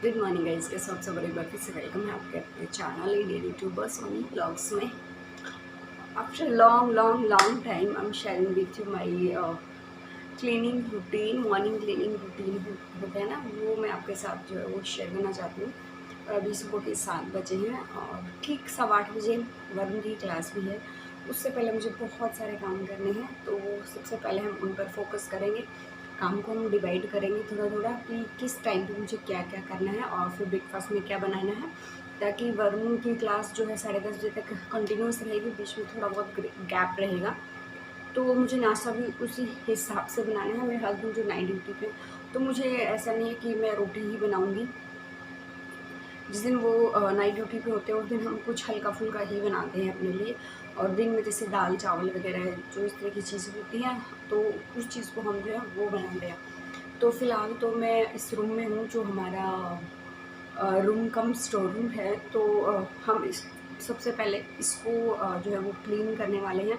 Good morning guys, कैसे आप सब। एक बार फिर से वेलकम है आपके अपने channel Indian YouTuber Soni blogs में। After long time I am sharing with you my cleaning routine, morning cleaning routine होता है ना, वो मैं आपके साथ जो है वो शेयर करना चाहती हूँ। और अभी सुबह के 7 बजे हैं और ठीक 8:15 बजे वरुण की क्लास भी है। उससे पहले मुझे बहुत सारे काम करने हैं, तो सबसे पहले हम उन पर फोकस करेंगे। काम को हम डिवाइड करेंगे थोड़ा थोड़ा कि किस टाइम पे मुझे क्या क्या करना है और फिर ब्रेकफास्ट में क्या बनाना है, ताकि वरुण की क्लास जो है 10:30 बजे तक कंटिन्यूस रहेगी, बीच में थोड़ा बहुत गैप रहेगा। तो मुझे नाश्ता भी उसी हिसाब से बनाना है। मेरे हस्बैंड जो नाइट ड्यूटी पे, तो मुझे ऐसा नहीं है कि मैं रोटी ही बनाऊंगी। जिस दिन वो नाइट ड्यूटी पे होते हैं उस दिन हम कुछ हल्का फुल्का ही बनाते हैं अपने लिए, और दिन में जैसे दाल चावल वगैरह जो इस तरह की चीज़ें होती हैं, तो उस चीज़ को हम जो है वो बनाते हैं। तो फ़िलहाल तो मैं इस रूम में हूँ, जो हमारा रूम कम स्टोर रूम है। तो हम इस सबसे पहले इसको जो है वो क्लीन करने वाले हैं,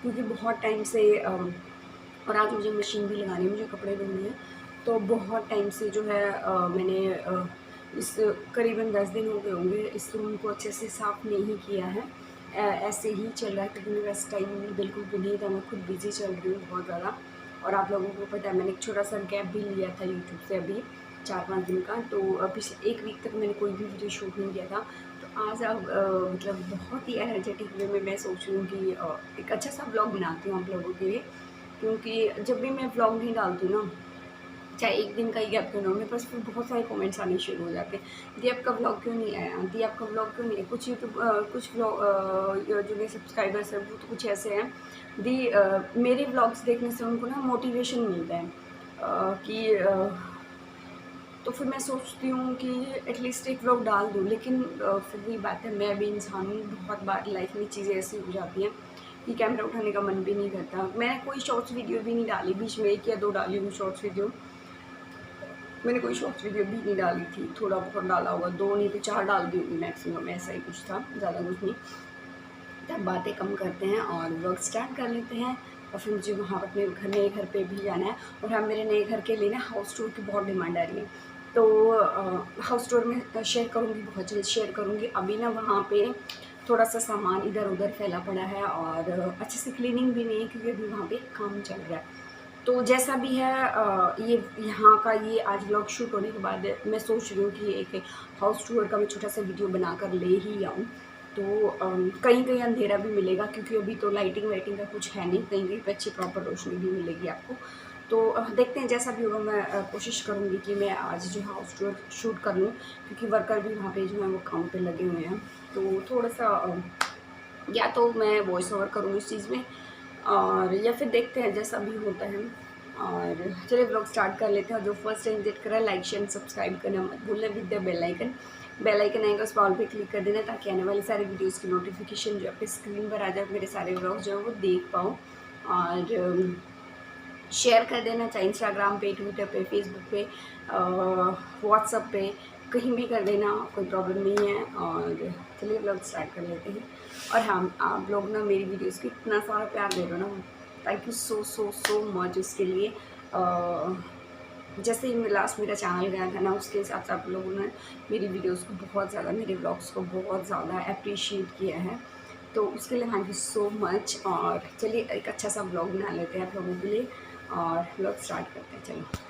क्योंकि बहुत टाइम से और आज मुझे मशीन भी लगानी है, मुझे कपड़े धोने हैं। तो बहुत टाइम से जो है मैंने इस करीबन 10 दिन हो गए होंगे इस रूम को अच्छे से साफ़ नहीं किया है। ऐसे ही चल रहा है, क्योंकि मेरे पास टाइम बिल्कुल भी नहीं था। मैं खुद बिज़ी चल रही हूँ बहुत ज़्यादा, और आप लोगों को पता है मैंने एक छोटा सा गैप भी लिया था यूट्यूब से अभी 4-5 दिन का। तो पिछले 1 वीक तक मैंने कोई भी वीडियो शूट नहीं किया था। तो आज अब मतलब बहुत ही एनर्जेटिक वे में मैं सोच रही हूँ कि एक अच्छा सा ब्लॉग बनाती हूँ आप लोगों के लिए। क्योंकि जब भी मैं व्लॉग नहीं डालती हूँ ना, चाहे 1 दिन का ही गैप क्यों ना हो, मेरे पास फिर बहुत सारे कमेंट्स आने शुरू हो जाते हैं, दी आपका व्लॉग क्यों नहीं आया, दी आपका व्लॉग क्यों नहीं आया। कुछ यूट्यूब कुछ व्लॉग जो मेरे सब्सक्राइबर्स हैं वो तो कुछ ऐसे हैं, दी मेरे व्लॉग्स देखने से उनको ना मोटिवेशन मिलता है कि तो फिर मैं सोचती हूँ कि एटलीस्ट एक व्लॉग डाल दूँ। लेकिन फिर वही बात है, मैं भी इंसान हूँ, बहुत बार लाइफ में चीज़ें ऐसी हो जाती हैं कि कैमरा उठाने का मन भी नहीं करता। मैंने कोई शॉर्ट्स वीडियो भी नहीं डाली, बीच में 1 या 2 डाली हूँ शॉर्ट्स वीडियो। मैंने कोई शॉर्ट्स वीडियो भी नहीं डाली थी, थोड़ा बहुत डाला होगा, 2 नहीं तो 4 डाल दी होगी मैक्सिमम, ऐसा ही कुछ था, ज़्यादा कुछ नहीं। तब बातें कम करते हैं और व्लॉग स्टार्ट कर लेते हैं। और फिर मुझे वहाँ अपने नए घर पे भी जाना है, और हाँ, मेरे नए घर के लिए ना हाउस टूर की बहुत डिमांड आ रही है। तो हाउस टूर में शेयर करूँगी, बहुत जल्द शेयर करूँगी। अभी ना वहाँ पे थोड़ा सा सामान इधर उधर फैला पड़ा है और अच्छे से क्लीनिंग भी नहीं है, क्योंकि अभी वहाँ पे काम चल रहा है। तो जैसा भी है ये यहाँ का ये आज व्लॉग शूट होने के बाद मैं सोच रही हूँ कि एक हाउस टूर का मैं छोटा सा वीडियो बनाकर ले ही आऊँ। तो कहीं कहीं अंधेरा भी मिलेगा, क्योंकि अभी तो लाइटिंग वाइटिंग का कुछ है नहीं, कहीं कहीं पे अच्छी प्रॉपर रोशनी भी मिलेगी आपको। तो देखते हैं, जैसा भी होगा मैं कोशिश करूँगी कि मैं आज जो हाउस टूर शूट कर लूँ, क्योंकि वर्कर भी वहाँ पे जो है वो काम पे लगे हुए हैं। तो थोड़ा सा या तो मैं वॉइस ओवर करूँगी इस चीज़ में, और या फिर देखते हैं जैसा भी होता है। और चलिए व्लॉग स्टार्ट कर लेते हैं। और जो फर्स्ट टाइम विजिट कर रहा है, लाइक शेयर सब्सक्राइब करना मत भूलना विद द बेल आइकन आएगा, उस ऑल पे क्लिक कर देना, ताकि आने वाली सारी वीडियोस की नोटिफिकेशन जो आपके स्क्रीन पर आ जाए, मेरे सारे व्लॉग्स जो है वो देख पाओ। और शेयर कर देना, चाहे इंस्टाग्राम पे, ट्विटर पे, फेसबुक पे, व्हाट्सअप पे, कहीं भी कर देना, कोई प्रॉब्लम नहीं है। और चलिए व्लॉग स्टार्ट कर लेते हैं। और हाँ, आप लोग ना मेरी वीडियोस को इतना सारा प्यार दे रहे हो ना, thank you so so so much उसके लिए। जैसे ही लास्ट मेरा चैनल गया था ना, उसके हिसाब से आप लोगों ने मेरी वीडियोस को बहुत ज़्यादा, मेरे व्लॉग्स को बहुत ज़्यादा अप्रिशिएट किया है, तो उसके लिए थैंक यू सो मच। और चलिए एक अच्छा सा व्लॉग बना लेते हैं आप लोगों के लिए, और व्लॉग स्टार्ट करते हैं। चलो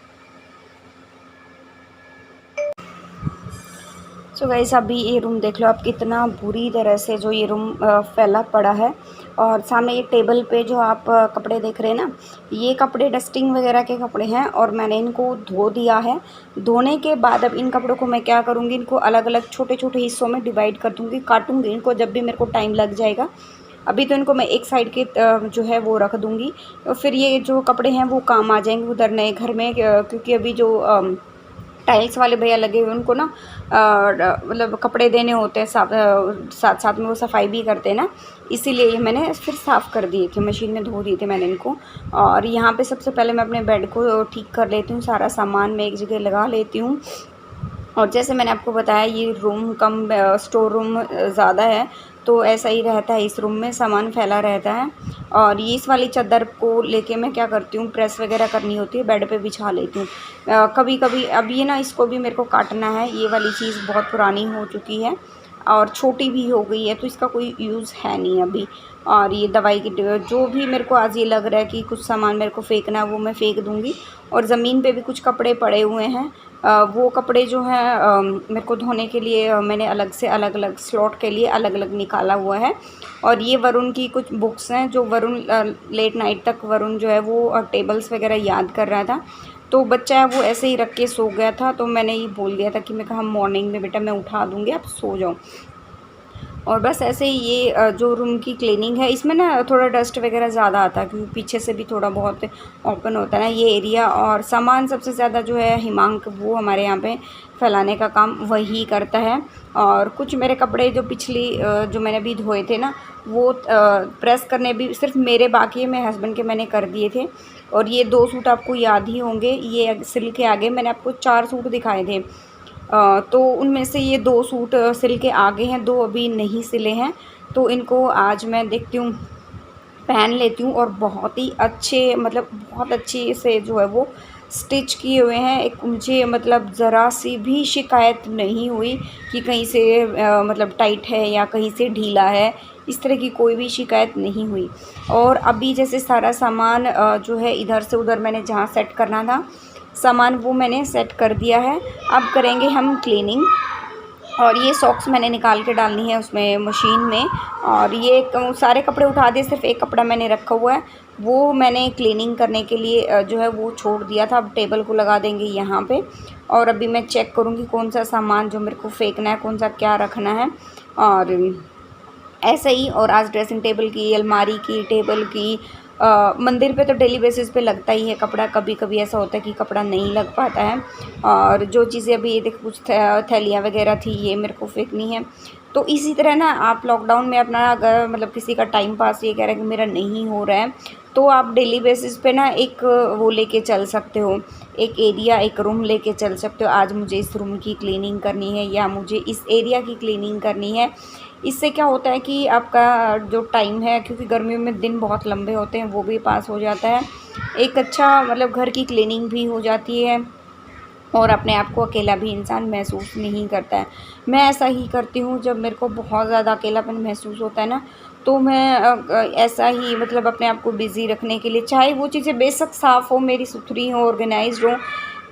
सो गाइस, अभी ये रूम देख लो आप, कितना बुरी तरह से जो ये रूम फैला पड़ा है। और सामने ये टेबल पे जो आप कपड़े देख रहे हैं ना, ये कपड़े डस्टिंग वगैरह के कपड़े हैं, और मैंने इनको धो दिया है। धोने के बाद अब इन कपड़ों को मैं क्या करूँगी, इनको अलग अलग छोटे छोटे हिस्सों में डिवाइड कर दूँगी, काटूँगी इनको जब भी मेरे को टाइम लग जाएगा। अभी तो इनको मैं एक साइड के जो है वो रख दूँगी, फिर ये जो कपड़े हैं वो काम आ जाएंगे उधर नए घर में, क्योंकि अभी जो टाइल्स वाले भैया लगे हुए उनको ना मतलब कपड़े देने होते हैं, साथ साथ में वो सफाई भी करते हैं ना, इसीलिए ये मैंने फिर साफ़ कर दिए थे, मशीन में धो दिए थे मैंने इनको। और यहाँ पे सबसे पहले मैं अपने बेड को ठीक कर लेती हूँ, सारा सामान मैं एक जगह लगा लेती हूँ। और जैसे मैंने आपको बताया ये रूम कम स्टोर रूम ज़्यादा है, तो ऐसा ही रहता है, इस रूम में सामान फैला रहता है। और ये इस वाली चादर को लेके मैं क्या करती हूँ, प्रेस वगैरह करनी होती है, बेड पे बिछा लेती हूँ। कभी कभी अब ये ना इसको भी मेरे को काटना है, ये वाली चीज़ बहुत पुरानी हो चुकी है और छोटी भी हो गई है, तो इसका कोई यूज़ है नहीं अभी। और ये दवाई की जो भी मेरे को आज ये लग रहा है कि कुछ सामान मेरे को फेंकना है, वो मैं फेंक दूँगी। और ज़मीन पे भी कुछ कपड़े पड़े हुए हैं, वो कपड़े जो हैं मेरे को धोने के लिए मैंने अलग से अलग अलग स्लॉट के लिए अलग अलग निकाला हुआ है। और ये वरुण की कुछ बुक्स हैं, जो वरुण लेट नाइट तक वरुण जो है वो टेबल्स वगैरह याद कर रहा था, तो बच्चा है वो ऐसे ही रख के सो गया था, तो मैंने ये बोल दिया था कि मैं कहा मॉर्निंग में बेटा मैं उठा दूँगी, आप सो जाओ। और बस ऐसे ही ये जो रूम की क्लीनिंग है, इसमें ना थोड़ा डस्ट वगैरह ज़्यादा आता है, क्योंकि पीछे से भी थोड़ा बहुत ओपन होता है ना ये एरिया। और सामान सबसे ज़्यादा जो है हिमांक, वो हमारे यहाँ पे फैलाने का काम वही करता है। और कुछ मेरे कपड़े जो पिछली जो मैंने अभी धोए थे ना, वो प्रेस करने भी सिर्फ मेरे बाकी है, मेरे हस्बैंड के मैंने कर दिए थे। और ये 2 सूट आपको याद ही होंगे, ये सिल के आगे मैंने आपको 4 सूट दिखाए थे, तो उनमें से ये 2 सूट सिल के आगे हैं, 2 अभी नहीं सिले हैं। तो इनको आज मैं देखती हूँ, पहन लेती हूँ। और बहुत ही अच्छे, मतलब बहुत अच्छे से जो है वो स्टिच किए हुए हैं। एक मुझे मतलब ज़रा सी भी शिकायत नहीं हुई कि कहीं से मतलब टाइट है या कहीं से ढीला है, इस तरह की कोई भी शिकायत नहीं हुई। और अभी जैसे सारा सामान जो है इधर से उधर मैंने जहाँ सेट करना था सामान, वो मैंने सेट कर दिया है। अब करेंगे हम क्लीनिंग। और ये सॉक्स मैंने निकाल के डालनी है उसमें मशीन में। और ये सारे कपड़े उठा दिए, सिर्फ एक कपड़ा मैंने रखा हुआ है, वो मैंने क्लीनिंग करने के लिए जो है वो छोड़ दिया था। अब टेबल को लगा देंगे यहाँ पे। और अभी मैं चेक करूँगी कौन सा सामान जो मेरे को फेंकना है, कौन सा क्या रखना है। और ऐसे ही, और आज ड्रेसिंग टेबल की, अलमारी की, टेबल की, मंदिर पे तो डेली बेसिस पे लगता ही है कपड़ा। कभी कभी ऐसा होता है कि कपड़ा नहीं लग पाता है। और जो चीज़ें अभी देखो, कुछ थैलियाँ वगैरह थी, ये मेरे को फेंकनी है। तो इसी तरह ना आप लॉकडाउन में अपना अगर मतलब किसी का टाइम पास ये कह रहा है कि मेरा नहीं हो रहा है, तो आप डेली बेसिस पे ना एक वो लेके चल सकते हो, एक एरिया, एक रूम लेके चल सकते हो। आज मुझे इस रूम की क्लीनिंग करनी है या मुझे इस एरिया की क्लीनिंग करनी है। इससे क्या होता है कि आपका जो टाइम है, क्योंकि गर्मियों में दिन बहुत लंबे होते हैं, वो भी पास हो जाता है। एक अच्छा मतलब घर की क्लीनिंग भी हो जाती है और अपने आप को अकेला भी इंसान महसूस नहीं करता है। मैं ऐसा ही करती हूँ, जब मेरे को बहुत ज़्यादा अकेलापन महसूस होता है ना, तो मैं ऐसा ही मतलब अपने आप को बिज़ी रखने के लिए, चाहे वो चीज़ें बेशक साफ़ हो, मेरी सुथरी हो, ऑर्गेनाइज्ड हो,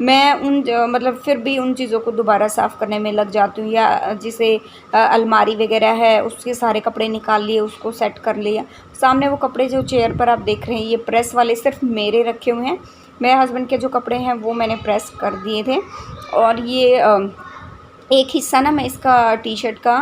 मैं मतलब फिर भी उन चीज़ों को दोबारा साफ़ करने में लग जाती हूँ। या जैसे अलमारी वगैरह है, उसके सारे कपड़े निकाल लिए, उसको सेट कर लिया। सामने वो कपड़े जो चेयर पर आप देख रहे हैं, ये प्रेस वाले सिर्फ मेरे रखे हुए हैं। मेरे हस्बैंड के जो कपड़े हैं वो मैंने प्रेस कर दिए थे। और ये एक हिस्सा ना मैं इसका टी शर्ट का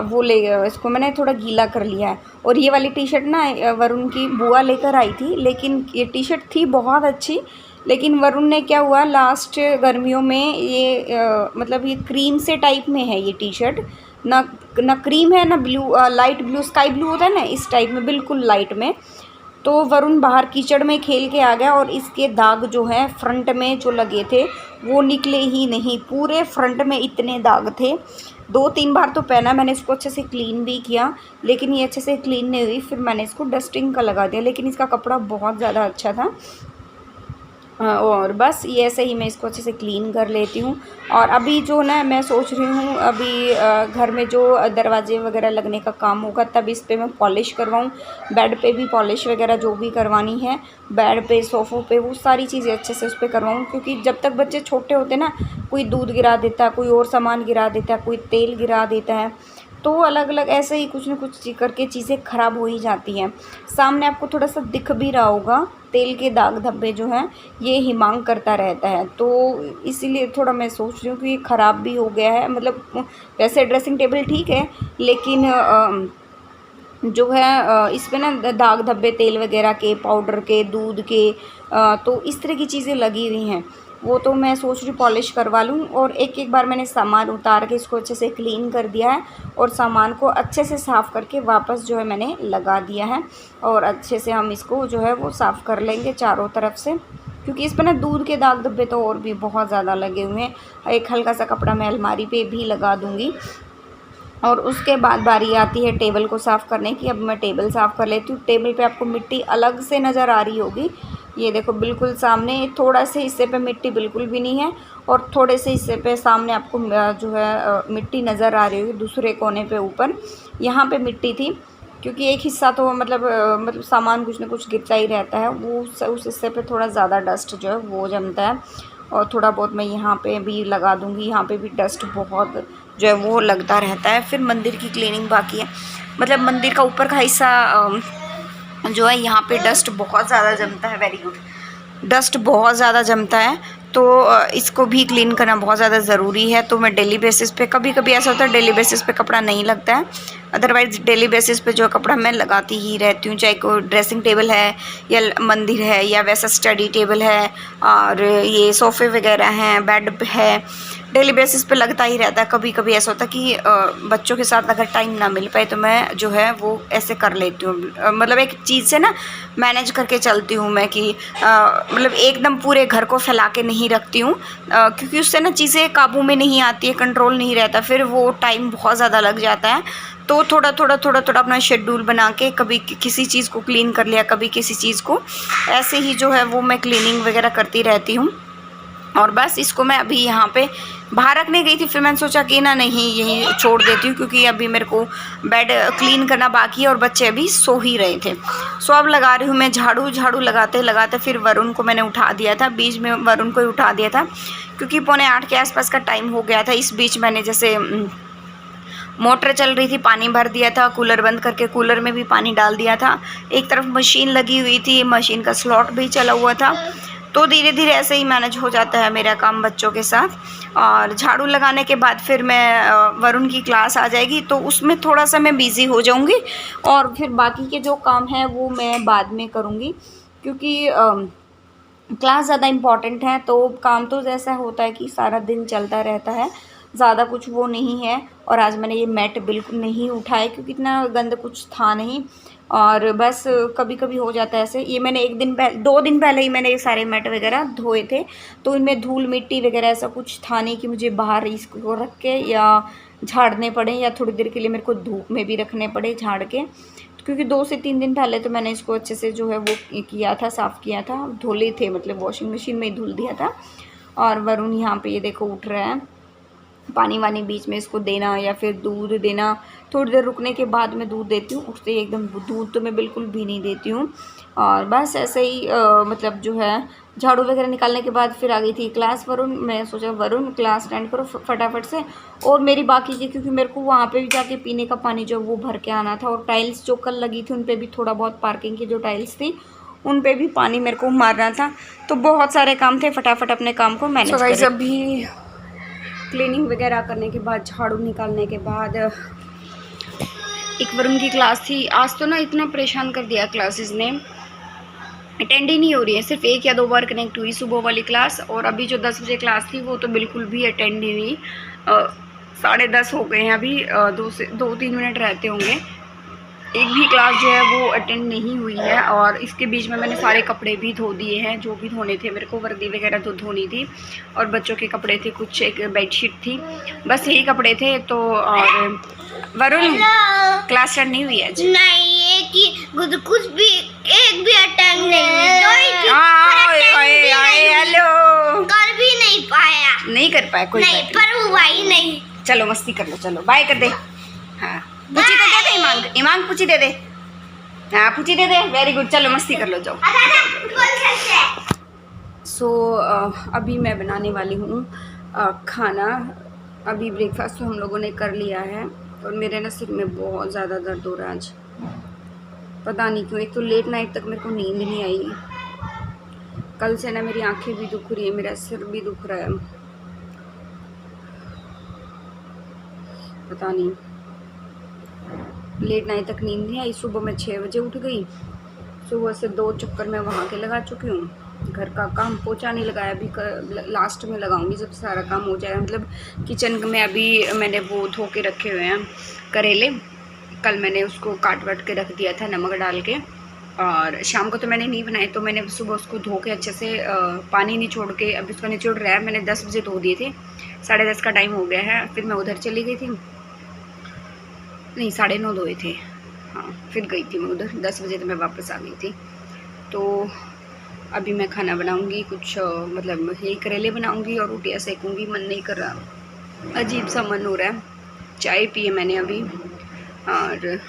वो ले इसको मैंने थोड़ा गीला कर लिया है। और ये वाली टी शर्ट ना वरुण की बुआ लेकर आई थी, लेकिन ये टी शर्ट थी बहुत अच्छी, लेकिन वरुण ने क्या हुआ, लास्ट गर्मियों में ये मतलब ये क्रीम से टाइप में है ये टी शर्ट, ना ना क्रीम है ना blue, light blue, sky blue होता है ना, इस टाइप में बिल्कुल लाइट में। तो वरुण बाहर कीचड़ में खेल के आ गया और इसके दाग जो हैं फ्रंट में जो लगे थे वो निकले ही नहीं, पूरे फ्रंट में इतने दाग थे। 2-3 बार तो पहना मैंने इसको, अच्छे से क्लीन भी किया, लेकिन ये अच्छे से क्लीन नहीं हुई। फिर मैंने इसको डस्टिंग का लगा दिया, लेकिन इसका कपड़ा बहुत ज़्यादा अच्छा था। और बस ये ऐसे ही मैं इसको अच्छे से क्लीन कर लेती हूँ। और अभी जो ना मैं सोच रही हूँ, अभी घर में जो दरवाजे वगैरह लगने का काम होगा तब इस पे मैं पॉलिश करवाऊँ। बेड पे भी पॉलिश वगैरह जो भी करवानी है, बेड पे, सोफ़ों पे, वो सारी चीज़ें अच्छे से उस पर करवाऊँ। क्योंकि जब तक बच्चे छोटे होते ना, कोई दूध गिरा देता है, कोई और सामान गिरा देता है, कोई तेल गिरा देता है, तो अलग अलग ऐसे ही कुछ न कुछ करके चीज़ें ख़राब हो ही जाती हैं। सामने आपको थोड़ा सा दिख भी रहा होगा, तेल के दाग धब्बे जो हैं ये हिमांक करता रहता है, तो इसीलिए थोड़ा मैं सोच रही हूँ कि ये ख़राब भी हो गया है। मतलब वैसे ड्रेसिंग टेबल ठीक है, लेकिन जो है इस पे ना दाग धब्बे तेल वगैरह के, पाउडर के, दूध के, तो इस तरह की चीज़ें लगी हुई हैं। वो तो मैं सोच रही हूँ पॉलिश करवा लूँ। और एक एक बार मैंने सामान उतार के इसको अच्छे से क्लीन कर दिया है और सामान को अच्छे से साफ़ करके वापस जो है मैंने लगा दिया है। और अच्छे से हम इसको जो है वो साफ़ कर लेंगे चारों तरफ से। क्योंकि इस पर ना दूध के दाग धब्बे तो और भी बहुत ज़्यादा लगे हुए हैं। एक हल्का सा कपड़ा मैं अलमारी पे भी लगा दूँगी। और उसके बाद बारी आती है टेबल को साफ़ करने की। अब मैं टेबल साफ़ कर लेती हूँ। टेबल पे आपको मिट्टी अलग से नज़र आ रही होगी, ये देखो बिल्कुल सामने। थोड़ा से हिस्से पे मिट्टी बिल्कुल भी नहीं है और थोड़े से हिस्से पे सामने आपको जो है मिट्टी नज़र आ रही होगी। दूसरे कोने पे ऊपर यहाँ पे मिट्टी थी, क्योंकि एक हिस्सा तो मतलब सामान कुछ ना कुछ गिरता ही रहता है, वो उस हिस्से पे थोड़ा ज़्यादा डस्ट जो है वो जमता है। और थोड़ा बहुत मैं यहाँ पे भी लगा दूँगी, यहाँ पे भी डस्ट बहुत जो है वो लगता रहता है। फिर मंदिर की क्लीनिंग बाकी है, मतलब मंदिर का ऊपर का हिस्सा जो है यहाँ पे डस्ट बहुत ज़्यादा जमता है। Very good. डस्ट बहुत ज़्यादा जमता है, तो इसको भी क्लीन करना बहुत ज़्यादा ज़रूरी है। तो मैं डेली बेसिस पे, कभी कभी ऐसा होता है डेली बेसिस पे कपड़ा नहीं लगता है, अदरवाइज़ डेली बेसिस पे जो कपड़ा मैं लगाती ही रहती हूँ। चाहे कोई ड्रेसिंग टेबल है या मंदिर है या वैसा स्टडी टेबल है और ये सोफ़े वगैरह हैं, बेड है, डेली बेसिस पे लगता ही रहता है। कभी कभी ऐसा होता है कि बच्चों के साथ अगर टाइम ना मिल पाए तो मैं जो है वो ऐसे कर लेती हूँ। मतलब एक चीज़ से ना मैनेज करके चलती हूँ मैं कि मतलब एकदम पूरे घर को फैला के नहीं रखती हूँ, क्योंकि उससे ना चीज़ें काबू में नहीं आती है, कंट्रोल नहीं रहता, फिर वो टाइम बहुत ज़्यादा लग जाता है। तो थोड़ा थोड़ा अपना शेड्यूल बना के कभी किसी चीज़ को क्लीन कर लिया, कभी किसी चीज़ को, ऐसे ही जो है वो मैं क्लीनिंग वगैरह करती रहती हूँ। और बस इसको मैं अभी यहाँ पे बाहर रखने गई थी, फिर मैंने सोचा कि ना नहीं यहीं छोड़ देती हूँ, क्योंकि अभी मेरे को बेड क्लीन करना बाकी है और बच्चे अभी सो ही रहे थे। सो अब लगा रही हूँ मैं झाड़ू लगाते लगाते। फिर वरुण को मैंने उठा दिया था, बीच में वरुण को ही उठा दिया था, क्योंकि 7:45 के आसपास का टाइम हो गया था। इस बीच मैंने जैसे मोटर चल रही थी, पानी भर दिया था, कूलर बंद करके कूलर में भी पानी डाल दिया था। एक तरफ मशीन लगी हुई थी, मशीन का स्लॉट भी चला हुआ था। तो धीरे धीरे ऐसे ही मैनेज हो जाता है मेरा काम बच्चों के साथ। और झाड़ू लगाने के बाद फिर मैं वरुण की क्लास आ जाएगी तो उसमें थोड़ा सा मैं बिज़ी हो जाऊंगी, और फिर बाकी के जो काम हैं वो मैं बाद में करूंगी, क्योंकि क्लास ज़्यादा इम्पॉर्टेंट है। तो काम तो जैसा होता है कि सारा दिन चलता रहता है, ज़्यादा कुछ वो नहीं है। और आज मैंने ये मैट बिल्कुल नहीं उठाए, क्योंकि इतना गंद कुछ था नहीं, और बस कभी कभी हो जाता है ऐसे। ये मैंने 2 दिन पहले ही मैंने ये सारे मैट वगैरह धोए थे, तो इनमें धूल मिट्टी वगैरह ऐसा कुछ था नहीं कि मुझे बाहर इसको रख के या झाड़ने पड़े, या थोड़ी देर के लिए मेरे को धूप में भी रखने पड़े झाड़ के, क्योंकि 2 से 3 दिन पहले तो मैंने इसको अच्छे से जो है वो किया था, साफ़ किया था, धुले थे, मतलब वॉशिंग मशीन में ही धुल दिया था। और वरुण यहाँ पे ये देखो उठ रहा है, पानी वानी बीच में इसको देना या फिर दूध देना, थोड़ी देर रुकने के बाद मैं दूध देती हूँ। उठते ही एकदम दूध तो मैं बिल्कुल भी नहीं देती हूँ। और बस ऐसे ही मतलब जो है झाड़ू वगैरह निकालने के बाद फिर आ गई थी क्लास वरुण। मैं सोचा वरुण क्लास अटेंड करो फटाफट से, और मेरी बाकी की, क्योंकि मेरे को वहाँ पे भी जाके पीने का पानी जो वो भर के आना था, और टाइल्स जो कल लगी थी उन पर भी थोड़ा बहुत, पार्किंग की जो टाइल्स थी उन पे भी पानी मेरे को मारना था। तो बहुत सारे काम थे, फटाफट अपने काम को मैनेज करें। अभी क्लीनिंग वगैरह करने के बाद, झाड़ू निकालने के बाद, एक वरुण की क्लास थी आज। तो ना इतना परेशान कर दिया क्लासेस ने, अटेंड ही नहीं हो रही है, सिर्फ 1 या 2 बार कनेक्ट हुई सुबह वाली क्लास। और अभी जो 10 बजे क्लास थी वो तो बिल्कुल भी अटेंड ही नहीं। 10:30 हो गए हैं अभी, 2-3 मिनट रहते होंगे, एक भी क्लास जो है वो अटेंड नहीं हुई है। और इसके बीच में मैंने सारे कपड़े भी धो दिए हैं जो भी धोने थे मेरे को, वर्दी वगैरह तो धोनी थी, और बच्चों के कपड़े थे कुछ, एक बेडशीट थी, बस यही कपड़े थे। तो और वरुण क्लास स्टार्ट नहीं हुई है आज? नहीं, कुछ भी एक भी अटेंड नहीं हेलो, कर भी नहीं पाया, नहीं कर पाया, कोई नहीं, पर हुआ ही नहीं। चलो मस्ती कर लो, चलो बाय कर दे। हाँ पूछी तो दे दे, इमांग पूछी दे दे, हाँ पूछी दे दे, वेरी गुड, चलो मस्ती कर लो, जाओ। सो अभी मैं बनाने वाली हूँ खाना। अभी ब्रेकफास्ट तो हम लोगों ने कर लिया है, और मेरे ना सिर में बहुत ज़्यादा दर्द हो रहा है आज, पता नहीं क्यों। एक तो लेट नाइट तक मेरे को नींद नहीं आई, कल से ना मेरी आंखें भी दुख रही है, मेरा सिर भी दुख रहा है, पता नहीं, लेट नाइट तक नींद नहीं आई। सुबह मैं 6 बजे उठ गई, सुबह से 2 चक्कर मैं वहाँ के लगा चुकी हूँ। घर का काम पोछा नहीं लगाया, अभी लास्ट में लगाऊंगी जब सारा काम हो जाए। मतलब किचन में अभी मैंने वो धो के रखे हुए हैं करेले, कल मैंने उसको काट वाट के रख दिया था नमक डाल के, और शाम को तो मैंने नहीं बनाए, तो मैंने सुबह उसको धो के अच्छे से पानी निचोड़ के, अभी उसका निचोड़ रहा है। मैंने 10 बजे धो दिए थे, 10:30 का टाइम हो गया है। फिर मैं उधर चली गई थी, नहीं 9:30 धोए थे, हाँ फिर गई थी मैं उधर, 10 बजे तो मैं वापस आ गई थी। तो अभी मैं खाना बनाऊंगी, कुछ मतलब यही करेले बनाऊंगी और रोटियाँ सेकूंगी। मन नहीं कर रहा, अजीब सा मन हो रहा है। चाय पिए मैंने अभी, और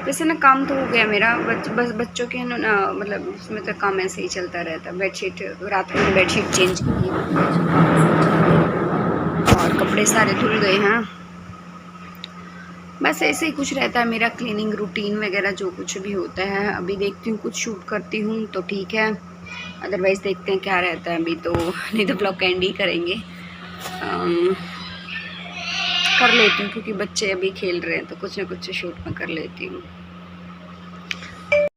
वैसे ना काम तो हो गया मेरा, बस बच्चों के ना मतलब उसमें तो काम ऐसे ही चलता रहता। बेडशीट रात को बेडशीट चेंज की और कपड़े सारे धुल गए हैं। बस ऐसे ही कुछ रहता है मेरा क्लीनिंग रूटीन वगैरह, जो कुछ भी होता है। अभी देखती हूँ कुछ शूट करती हूँ तो ठीक है, अदरवाइज़ देखते हैं क्या रहता है अभी तो। नहीं तो ब्लॉग एंड ही करेंगे। कर लेती हूँ क्योंकि बच्चे अभी खेल रहे हैं, तो कुछ ना कुछ शूट में कर लेती हूँ।